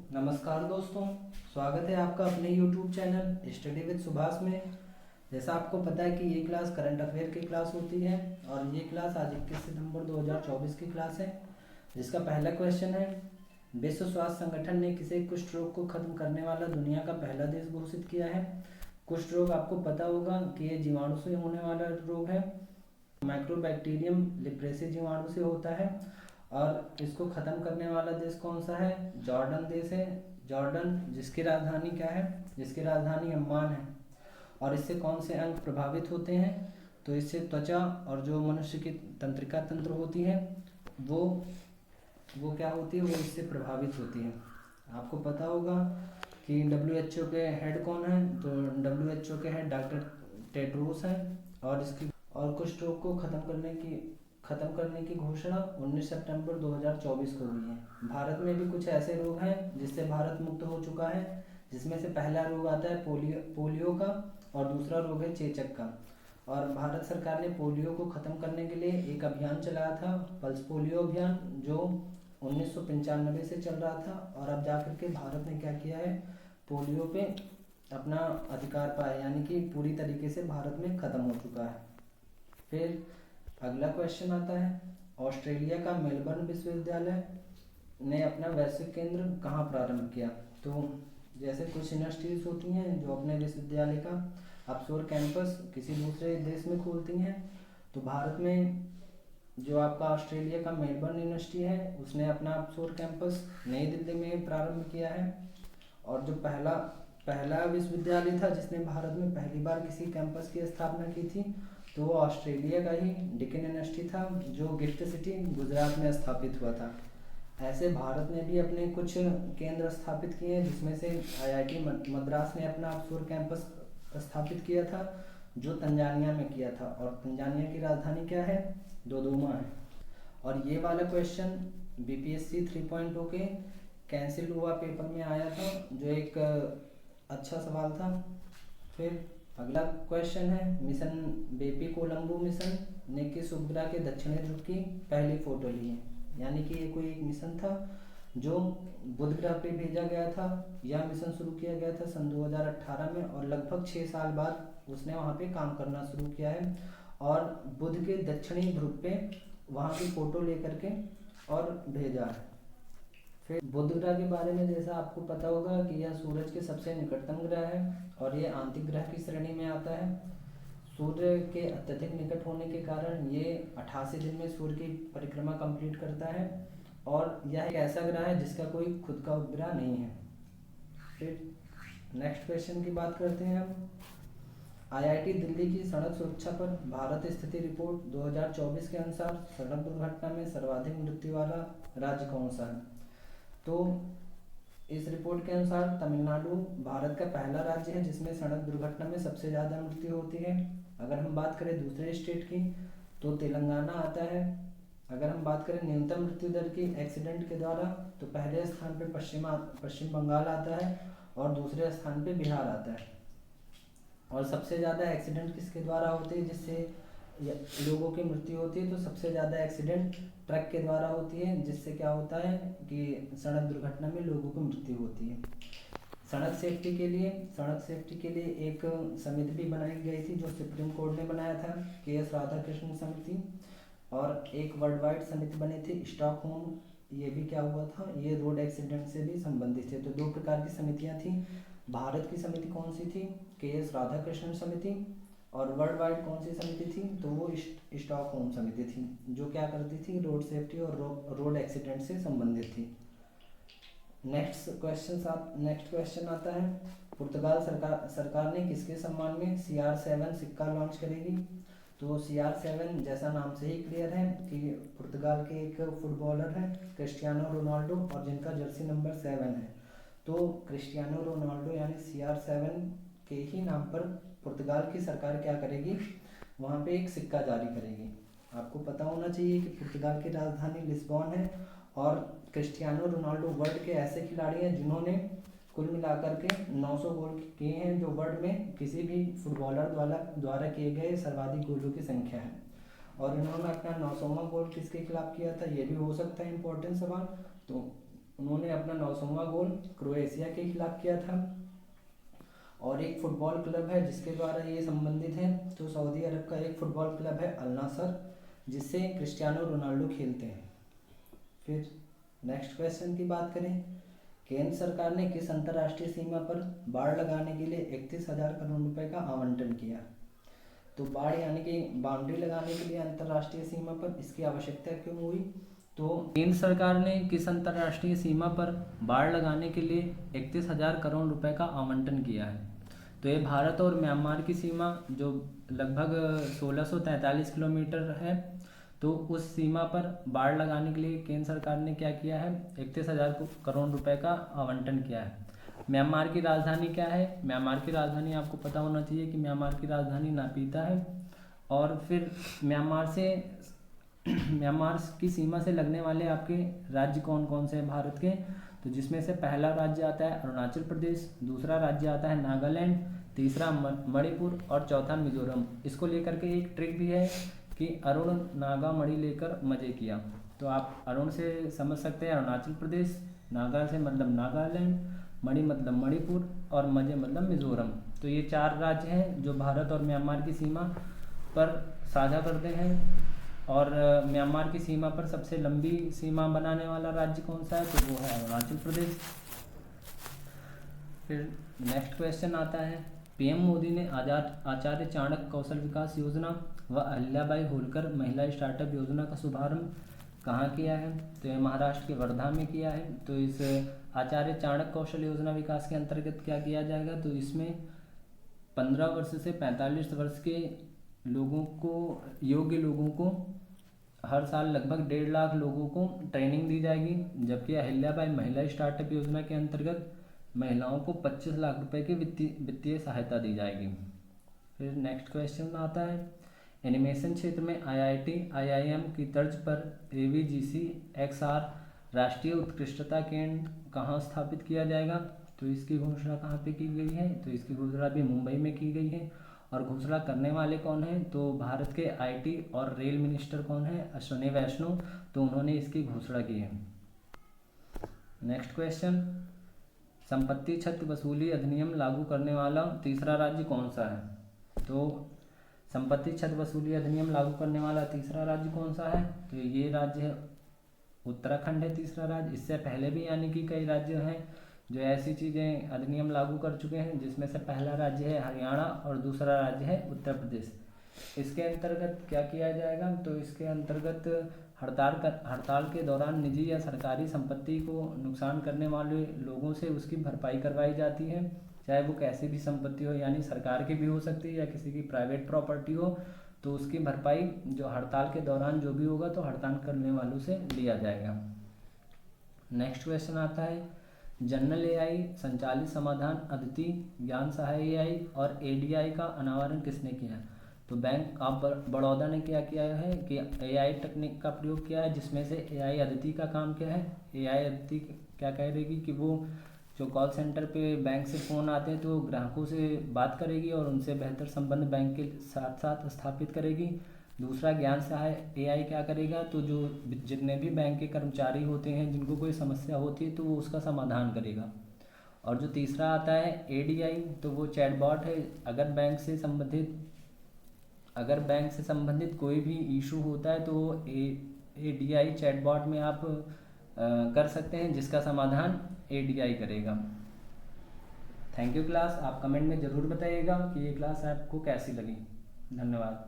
नमस्कार दोस्तों, स्वागत है आपका अपने YouTube channel study with Subhash में। जैसा आपको पता है कि ये क्लास करंट अफेयर की क्लास होती है और ये क्लास आज 21 सितंबर 2024 की क्लास है, जिसका पहला क्वेश्चन है, विश्व स्वास्थ्य संगठन ने किसे कुष्ठ रोग को खत्म करने वाला दुनिया का पहला देश घोषित किया है। कुष्ठ रोग आपको पता होगा कि ये जीवाणु से होने वाला रोग है, माइक्रोबैक्टीरियम लिप्रेसी जीवाणु से होता है और इसको ख़त्म करने वाला देश कौन सा है? जॉर्डन देश है। जॉर्डन, जिसकी राजधानी क्या है? जिसकी राजधानी अम्मान है। और इससे कौन से अंग प्रभावित होते हैं? तो इससे त्वचा और जो मनुष्य की तंत्रिका तंत्र होती है वो क्या होती है, वो इससे प्रभावित होती है। आपको पता होगा कि WHO के हेड कौन है? तो WHO के हेड डॉक्टर टेड्रोस हैं और कुष्ठ रोग को खत्म करने की घोषणा 19 सितंबर 2024 को हुई है। भारत में भी कुछ ऐसे रोग हैं जिससे भारत मुक्त हो चुका है, जिसमें से पहला रोग आता है पोलियो का और दूसरा रोग है चेचक का। और भारत सरकार ने पोलियो को ख़त्म करने के लिए एक अभियान चलाया था, पल्स पोलियो अभियान, जो 1995 से चल रहा था। और अब जाकर के भारत ने क्या किया है, पोलियो पे अपना अधिकार पाया, यानी कि पूरी तरीके से भारत में ख़त्म हो चुका है। फिर अगला क्वेश्चन आता है, ऑस्ट्रेलिया का मेलबर्न विश्वविद्यालय ने अपना वैश्विक केंद्र कहाँ प्रारंभ किया। तो जैसे कुछ यूनिवर्सिटीज़ होती हैं जो अपने विश्वविद्यालय का ऑफशोर कैंपस किसी दूसरे देश में खोलती हैं, तो भारत में जो आपका ऑस्ट्रेलिया का मेलबर्न यूनिवर्सिटी है उसने अपना ऑफशोर कैंपस नई दिल्ली में प्रारंभ किया है। और जो पहला विश्वविद्यालय था जिसने भारत में पहली बार किसी कैंपस की स्थापना की थी, तो वो ऑस्ट्रेलिया का ही डिकन यूनिवर्सिटी था, जो गिफ्ट सिटी गुजरात में स्थापित हुआ था। ऐसे भारत ने भी अपने कुछ केंद्र स्थापित किए हैं, जिसमें से IIT मद्रास ने अपना ऑक्सफोर्ड कैंपस स्थापित किया था, जो तंजानिया में किया था। और तंजानिया की राजधानी क्या है? दोदोमा है। और ये वाला क्वेश्चन BPSC 3.0 के कैंसिल हुआ पेपर में आया था, जो एक अच्छा सवाल था। फिर अगला क्वेश्चन है, मिशन बेपी कोलंबो मिशन ने किस उपग्रह के दक्षिणी ध्रुव की पहली फोटो ली है। यानी कि ये कोई एक मिशन था जो बुध ग्रह पे भेजा गया था। यह मिशन शुरू किया गया था सन 2018 में और लगभग 6 साल बाद उसने वहाँ पे काम करना शुरू किया है और बुध के दक्षिणी ध्रुव पे वहाँ की फोटो लेकर के और भेजा है। फिर बुध ग्रह के बारे में जैसा आपको पता होगा कि यह सूरज के सबसे निकटतम ग्रह है और ये आंतरिक ग्रह की श्रेणी में आता है। सूर्य के अत्यधिक निकट होने के कारण ये 88 दिन में सूर्य की परिक्रमा कंप्लीट करता है और यह एक ऐसा ग्रह है जिसका कोई खुद का उपग्रह नहीं है। फिर नेक्स्ट क्वेश्चन की बात करते हैं हम। IIT दिल्ली की सड़क सुरक्षा पर भारत स्थिति रिपोर्ट 2024 के अनुसार सड़क दुर्घटना में सर्वाधिक मृत्यु वाला राज्य कौन सा है। तो इस रिपोर्ट के अनुसार तमिलनाडु भारत का पहला राज्य है जिसमें सड़क दुर्घटना में सबसे ज़्यादा मृत्यु होती है। अगर हम बात करें दूसरे स्टेट की तो तेलंगाना आता है। अगर हम बात करें न्यूनतम मृत्यु दर की एक्सीडेंट के द्वारा तो पहले स्थान पे पश्चिम बंगाल आता है और दूसरे स्थान पे बिहार आता है। और सबसे ज़्यादा एक्सीडेंट किसके द्वारा होते हैं जिससे लोगों की मृत्यु होती है, तो सबसे ज़्यादा एक्सीडेंट ट्रक के द्वारा होती है, जिससे क्या होता है कि सड़क दुर्घटना में लोगों की मृत्यु होती है। सड़क सेफ्टी के लिए एक समिति भी बनाई गई थी जो सुप्रीम कोर्ट ने बनाया था, KS राधाकृष्णन समिति। और एक वर्ल्ड वाइड समिति बनी थी स्टॉकहोम, ये भी क्या हुआ था, ये रोड एक्सीडेंट से भी संबंधित थे। तो 2 प्रकार की समितियाँ थी। भारत की समिति कौन सी थी? KS राधाकृष्णन समिति। और वर्ल्ड वाइड कौन सी समिति थी? तो वो स्टॉकहोम समिति थी, जो क्या करती थी, रोड सेफ्टी और रोड एक्सीडेंट से संबंधित थी। नेक्स्ट क्वेश्चन आता है, पुर्तगाल सरकार ने किसके सम्मान में CR7 सिक्का लॉन्च करेगी। तो CR7 जैसा नाम से ही क्लियर है कि पुर्तगाल के एक फुटबॉलर हैं क्रिस्टियानो रोनाल्डो और जिनका जर्सी नंबर 7 है। तो क्रिस्टियानो रोनाल्डो यानी CR7 के ही नाम पर पुर्तगाल की सरकार क्या करेगी, वहाँ पे एक सिक्का जारी करेगी। आपको पता होना चाहिए कि पुर्तगाल की राजधानी लिस्बॉन है और क्रिस्टियानो रोनाल्डो वर्ल्ड के ऐसे खिलाड़ी हैं जिन्होंने कुल मिलाकर के 900 गोल किए हैं, जो वर्ल्ड में किसी भी फुटबॉलर द्वारा किए गए सर्वाधिक गोलों की संख्या है। और इन्होंने अपना 900वां गोल किसके खिलाफ किया था, ये भी हो सकता है इम्पोर्टेंट सवाल। तो उन्होंने अपना 900वां गोल क्रोएशिया के खिलाफ किया था। और एक फुटबॉल क्लब है जिसके द्वारा ये संबंधित है, तो सऊदी अरब का एक फुटबॉल क्लब है अल नासर, जिससे क्रिस्टियानो रोनाल्डो खेलते हैं। फिर नेक्स्ट क्वेश्चन की बात करें, केंद्र सरकार ने किस अंतर्राष्ट्रीय सीमा पर बाड़ लगाने के लिए 31,000 करोड़ रुपए का आवंटन किया? तो बाड़ यानी कि बाउंड्री लगाने के लिए अंतर्राष्ट्रीय सीमा पर इसकी आवश्यकता क्यों हुई? तो केंद्र सरकार ने किस अंतर्राष्ट्रीय सीमा पर बाड़ लगाने के लिए 31,000 करोड़ रुपए का आवंटन किया है? तो ये भारत और म्यांमार की सीमा जो लगभग 1643 किलोमीटर है, तो उस सीमा पर बाड़ लगाने के लिए केंद्र सरकार ने क्या किया है, 31,000 करोड़ रुपए का आवंटन किया है। म्यांमार की राजधानी क्या है? म्यांमार की राजधानी आपको पता होना चाहिए कि म्यांमार की राजधानी नापीता है। और फिर म्यांमार की सीमा से लगने वाले आपके राज्य कौन कौन से हैं भारत के? तो जिसमें से पहला राज्य आता है अरुणाचल प्रदेश, दूसरा राज्य आता है नागालैंड, तीसरा मणिपुर और चौथा मिजोरम। इसको लेकर के एक ट्रिक भी है कि अरुण नागा मणि लेकर मजे किया। तो आप अरुण से समझ सकते हैं अरुणाचल प्रदेश, नागा से मतलब नागालैंड, मणि मतलब मणिपुर और मजे मतलब मिजोरम। तो ये 4 राज्य हैं जो भारत और म्यांमार की सीमा पर साझा करते हैं। और म्यांमार की सीमा पर सबसे लंबी सीमा बनाने वाला राज्य कौन सा है? तो वो है अरुणाचल प्रदेश। फिर नेक्स्ट क्वेश्चन आता है, पीएम मोदी ने आचार्य चाणक्य कौशल विकास योजना व अहिल्याबाई होलकर महिला स्टार्टअप योजना का शुभारंभ कहाँ किया है? तो ये महाराष्ट्र के वर्धा में किया है। तो इस आचार्य चाणक्य कौशल योजना विकास के अंतर्गत क्या किया जाएगा? तो इसमें 15 वर्ष से 45 वर्ष के लोगों को, योग्य लोगों को हर साल लगभग 1.5 लाख लोगों को ट्रेनिंग दी जाएगी। जबकि अहिल्याबाई महिला स्टार्टअप योजना के अंतर्गत महिलाओं को 25 लाख रुपए की वित्तीय सहायता दी जाएगी। फिर नेक्स्ट क्वेश्चन आता है, एनिमेशन क्षेत्र में आईआईटी आईआईएम की तर्ज पर एवीजीसी एक्सआर राष्ट्रीय उत्कृष्टता केंद्र कहाँ स्थापित किया जाएगा? तो इसकी घोषणा कहाँ पे की गई है? तो इसकी घोषणा भी मुंबई में की गई है। और घोषणा करने वाले कौन हैं? तो भारत के आईटी और रेल मिनिस्टर कौन है? अश्विनी वैष्णव। तो उन्होंने इसकी घोषणा की है। नेक्स्ट क्वेश्चन, संपत्ति छत वसूली अधिनियम लागू करने वाला तीसरा राज्य कौन सा है? तो संपत्ति छत वसूली अधिनियम लागू करने वाला तीसरा राज्य कौन सा है? तो ये राज्य है उत्तराखंड है तीसरा राज्य। इससे पहले भी यानी कि कई राज्य हैं जो ऐसी चीज़ें अधिनियम लागू कर चुके हैं, जिसमें से पहला राज्य है हरियाणा और दूसरा राज्य है उत्तर प्रदेश। इसके अंतर्गत क्या किया जाएगा? तो इसके अंतर्गत हड़ताल के दौरान निजी या सरकारी संपत्ति को नुकसान करने वाले लोगों से उसकी भरपाई करवाई जाती है, चाहे वो कैसी भी संपत्ति हो, यानी सरकार की भी हो सकती है या किसी की प्राइवेट प्रॉपर्टी हो। तो उसकी भरपाई जो हड़ताल के दौरान जो भी होगा तो हड़ताल करने वालों से लिया जाएगा। नेक्स्ट क्वेश्चन आता है, जनरल एआई संचालित समाधान अदिति, ज्ञान सहाय एआई और एडीआई का अनावरण किसने किया? तो बैंक ऑफ बड़ौदा ने क्या किया है कि एआई तकनीक का प्रयोग किया है, जिसमें से एआई अदिति का काम क्या है? एआई अदिति क्या करेगी कि वो जो कॉल सेंटर पे बैंक से फ़ोन आते हैं तो ग्राहकों से बात करेगी और उनसे बेहतर संबंध बैंक के साथ साथ स्थापित करेगी। दूसरा, ज्ञान सहाय एआई क्या करेगा? तो जो जितने भी बैंक के कर्मचारी होते हैं जिनको कोई समस्या होती है तो वो उसका समाधान करेगा। और जो तीसरा आता है एडीआई, तो वो चैटबॉट है। अगर बैंक से संबंधित कोई भी इशू होता है तो वो एडीआई चैटबॉट में आप कर सकते हैं, जिसका समाधान एडीआई करेगा। Thank you class. आप कमेंट में ज़रूर बताइएगा कि ये क्लास आपको कैसी लगी। धन्यवाद।